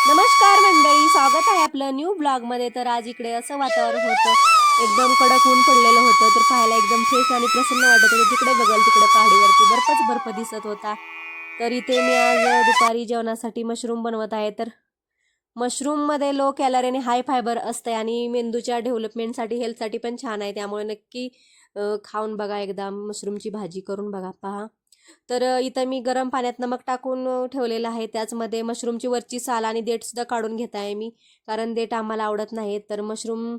नमस्कार मंडळी, स्वागत आहे आपलं न्यू ब्लॉगमध्ये. तर आज इकडे असं वातावरण होतं, एकदम कडक ऊन पडलेलं होतं. तर पाहायला एकदम फ्रेश आणि प्रसन्न वाटत होतं. जिकडे बघाल तिकडे पहाडीवरती बर्फ दिसत होता. तर इथे मी आज दुपारी जेवणासाठी मशरूम बनवत आहे. तर मशरूममध्ये लो कॅलरी आणि हाय फायबर असते आणि मेंदूच्या डेव्हलपमेंटसाठी हेल्थसाठी पण छान आहे. त्यामुळे नक्की खाऊन बघा, एकदा मशरूमची भाजी करून बघा, पहा. तर इथं मी गरम पाण्यात नमक टाकून ठेवलेलं आहे. त्याचमध्ये मशरूमची वरची साल आणि देठसुद्धा काढून घेत आहे मी, कारण देठ आम्हाला आवडत नाही. तर मशरूम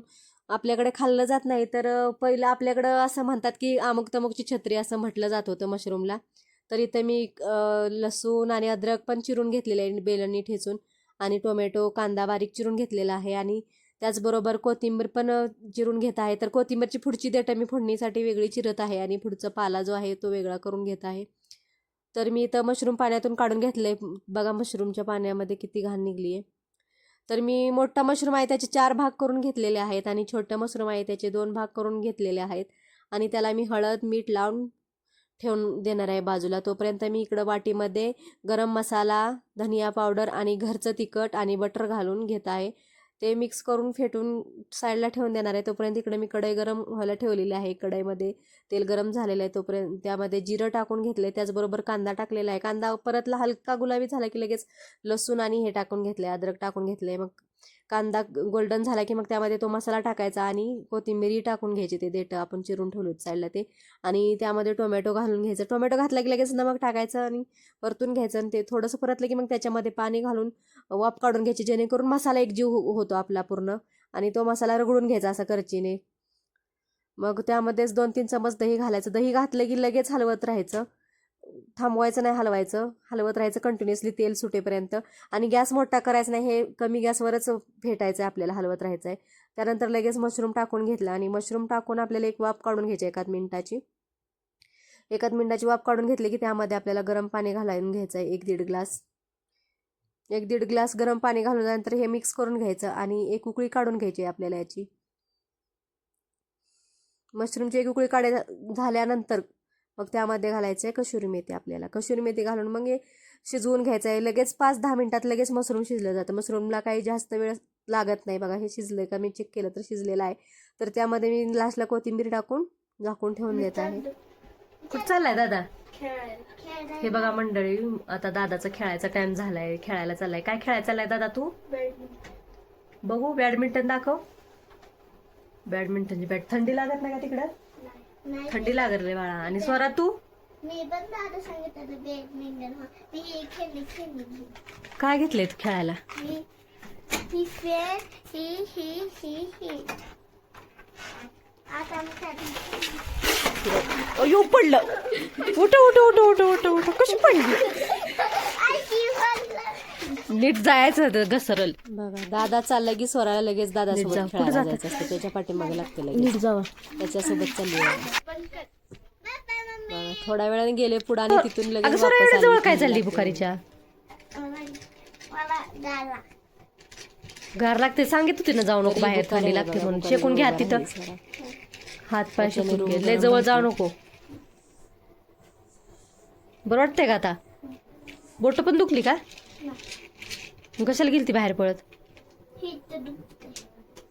आपल्याकडे खाल्लं जात नाही. तर पहिलं आपल्याकडं असं म्हणतात की अमुक तमुकची छत्री असं म्हटलं जात होतं मशरूमला. तर इथं मी लसूण आणि अद्रक पण चिरून घेतलेलं आहे बेलनी ठेचून, आणि टोमॅटो कांदा बारीक चिरून घेतलेला आहे, आणि त्याचबरोबर कोथिंबीर पण चिरून घेत आहे. तर कोथिंबीरची पुढची देठं मी फोडणीसाठी वेगळी चिरत आहे, आणि पुढचा पाला जो आहे तो वेगळा करून घेत आहे. तर मी इथं मशरूम पाण्यातून काढून घेतलंय. बघा मशरूमच्या पाण्यामध्ये किती घाण निघली आहे. तर मी मोठा मशरूम आहे त्याचे 4 भाग करून घेतलेले आहेत, आणि छोटं मशरूम आहे त्याचे 2 भाग करून घेतलेले आहेत. आणि त्याला मी हळद मीठ लावून ठेवून देणार आहे बाजूला. तोपर्यंत मी इकडं वाटीमध्ये गरम मसाला, धनिया पावडर आणि घरचं तिखट आणि बटर घालून घेत आहे. ते मिक्स करून फेटून साईडला ठेवून देणार आहे. तोपर्यंत इकडे मी कढई गरम व्हायला ठेवलेली आहे. कढईमध्ये तेल गरम झालेलं आहे. तोपर्यंत त्यामध्ये जिरं टाकून घेतलं आहे. त्याचबरोबर कांदा टाकलेला आहे. कांदा परतला हलका गुलाबी झाला की लगेच लसूण आणि हे टाकून घेतलं आहे, अद्रक टाकून घेतलं आहे. मग कांदा गोल्डन झाला की मग त्यामध्ये तो मसाला टाकायचा, आणि कोथिंबीरही टाकून घ्यायची, ते देठं आपण चिरून ठेवलं साईडला ते. आणि त्यामध्ये टोमॅटो घालून घ्यायचं. टोमॅटो घातला की लगेच नमक टाकायचं आणि परतून घ्यायचं, आणि ते थोडंसं परतलं की मग त्याच्यामध्ये पाणी घालून वाफ काढून घ्यायची, जेणेकरून मसाला एकजीव होतो आपला पूर्ण, आणि तो मसाला रगडून घ्यायचा असा करचीने. मग त्यामध्येच 2-3 चमच दही घालायचं. दही घातलं की लगेच हलवत राहायचं, थांबवायचं नाही, हलवत राहायचं कंटिन्युअसली तेल सुटेपर्यंत. आणि गॅस मोठा करायचा नाही, हे कमी गॅसवरच फेटायचं आहे आपल्याला, हलवत राहायचं आहे. त्यानंतर लगेच मशरूम टाकून घेतला, आणि मशरूम टाकून आपल्याला एक वाफ काढून घ्यायची एकाच मिनिटाची वाफ काढून घेतली की त्यामध्ये आपल्याला गरम पाणी घालून घ्यायचं आहे, 1-1.5 ग्लास गरम पाणी घालून नंतर हे मिक्स करून घ्यायचं, आणि एक उकळी काढून घ्यायची आपल्याला याची. मशरूमची एक उकळी झाल्यानंतर मग त्यामध्ये घालायचं आहे कसुरी मेथी. आपल्याला कसुरी मेथी घालून मग हे शिजवून घ्यायचं आहे. लगेच 5-10 मिनिटात लगेच मशरूम शिजलं जातं. मशरूमला काही जास्त वेळ लागत नाही. बघा हे शिजलं का, मी चेक केलं तर शिजलेलं आहे. तर त्यामध्ये मी लास्टला कोथिंबीर टाकून झाकून ठेवून देत आहे. कुठं चाललाय दादा? हे बघा मंडळी, आता दादाचा खेळायचा टाइम झालाय, खेळायला चाललाय. काय खेळायला चाललाय दादा तू? बघू, बॅडमिंटन दाखव. बॅडमिंटनची बॅट. थंडी लागत नाही का तिकडं? थंडी लागत रे बाळा. आणि स्वरा तू मी पण दादा सांगितलं बॅडमिंटन मी खेळली काय घेतलंय तू खेळायला? ही आता अयो पडलं. उठ उठ उठ उठ उठ उठ. कशी पडली? नीट जायचं होतं, घसरल. बघा दादा चालला की स्वराला लगेच दादासोबत खेळायला जायचं असतं. त्याच्या पाठीमागे लागते लगेच. नीट जावा, त्याच्यासोबत चालली आहे. थोड्या वेळाने गेले पुढे, आणि तिथून लगेच वापस आले. काय चालली बुखारीच्या? गार लागते, सांगितलं तिनं जाऊ नको बाहेर, थंडी लागते म्हणून. शेकून घ्या तिथं, हात पाय शेकून घे, लय जवळ जाऊ नको. बरं वाटतंय का आता? बोट पण दुखली का? कशाला गेलती बाहेर पळत?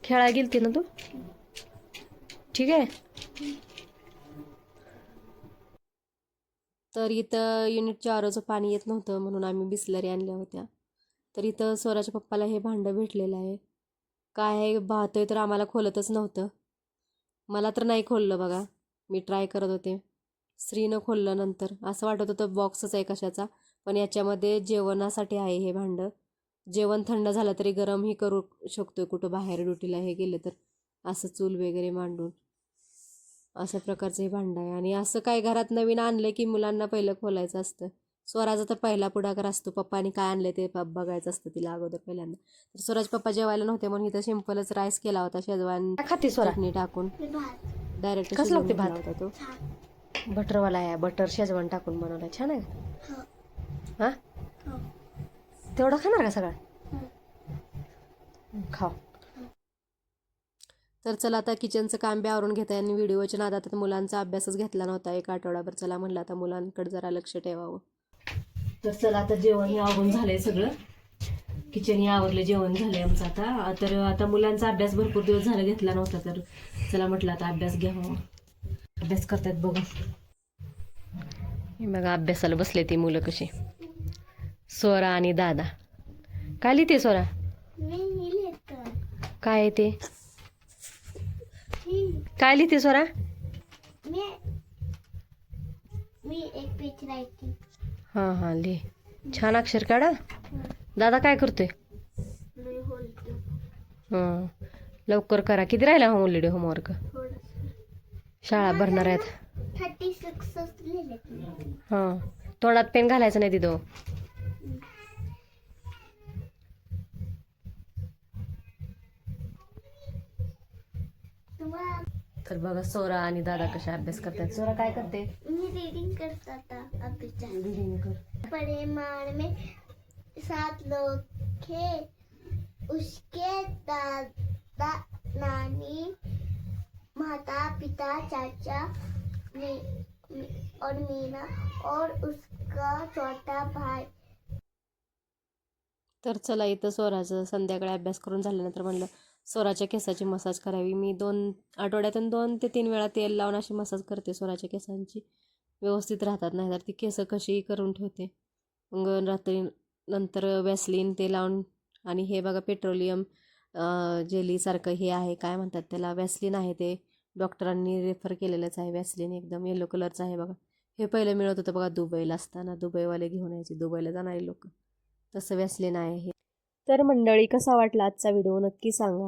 खेळायला गेलती ना तू? ठीक आहे. तर इथं युनिटच्या आरोचं पाणी येत नव्हतं, म्हणून आम्ही बिस्लरी आणल्या होत्या. तर इथं स्वराच्या पप्पाला हे भांडं भेटलेलं आहे. काय आहे पाहतोय तर आम्हाला खोलतच नव्हतं. मला तर नाही खोललं बघा, मी ट्राय करत होते. श्रीनं खोललं नंतर. असं वाटत होतं बॉक्सच आहे कशाचा, पण याच्यामध्ये जेवणासाठी आहे हे भांडं. जेवण थंड झालं तरी गरमही करू शकतोय, कुठं बाहेर ड्युटीला हे गेलं तर, असं चूल वगैरे मांडून. अशा प्रकारचं हे भांडं आहे. आणि असं काय घरात नवीन आणलं की मुलांना पहिलं खोलायचं असतं. स्वराचा तर पहिला पुढाकार असतो, पप्पानी काय आणलं ते बघायचं असतं तिला अगोदर पहिल्यांदा. तर स्वराज पप्पा जेवायला नव्हते म्हणून इथं सिंपलच राईस केला होता, शेजवान चटणी टाकून. डायरेक्ट शिजवून घेतला होता तो. बटरवाला आहे, बटर शेजवान टाकून बनवला. छान आहे. हा, तेवढा खाणार का सगळा? खाऊ. तर चला आता किचनचं काम बी आवरून घेता, आणि व्हिडिओच्या नादात मुलांचा अभ्यासच घेतला नव्हता एक आठवडाभर. चला म्हणलं आता मुलांकडे जरा लक्ष ठेवावं. तर चला आता जेवण आवरून झालंय सगळं. किचन आवरलं, जेवण झालंय आमचं आता. तर आता मुलांचा अभ्यास भरपूर दिवस झाला घेतला नव्हता, तर चला म्हटलं आता अभ्यास घ्यावा. अभ्यास करतात बघा. हे बघा अभ्यासाला बसले ती मुलं कशी, स्वरा आणि दादा. काय लिहिते स्वरा? मी लिहितो. काय आहे ते? काय लिहिते स्वरा? मी मी एक पेज राहते. हां हां लिह. छान अक्षर काढा. दादा काय करतोय? मी बोलतो हां लवकर करा. किती राहिला हॉलिडे होमवर्क? थोडंसं. शाळा भरणार आहेत. 36 लिहिले. हां तोंडात पेन घालायचं नाही तिथं. तुम्हाला तर बघा सोरा आणि दादा कशा अभ्यास करतात. सोरा काय करते? मी रीडिंग करता था अभी तक. रीडिंग कर. परिमाण में 7 लोग थे. उसके दादा नानी माता पिता चाचा और मीना और उसका छोटा भाई. तर चला इथं स्वराचं संध्याकाळी अभ्यास करून झाल्यानंतर म्हणलं स्वराच्या केसाची मसाज करावी. मी आठवड्यातून 2 ते 3 वेळा तेल लावून अशी मसाज करते स्वराच्या केसांची. व्यवस्थित राहतात, नाही तर ती केस कशीही करून ठेवते. मग रात्री नंतर वॅसलीन ते लावून, आणि हे बघा पेट्रोलियम जेलीसारखं हे आहे, काय म्हणतात त्याला, वॅसलीन आहे. ते डॉक्टरांनी रेफर केलेलंच आहे. वॅसलीन एकदम येलो कलरचं आहे बघा. हे पहिलं मिळत होतं बघा दुबईला असताना, दुबईवाले घेऊन यायचे, दुबईला जाणारे लोक. तसं वॅसलीन आहे हे. तर मंडळी कसा वाटला आजचा व्हिडिओ नक्की सांगा.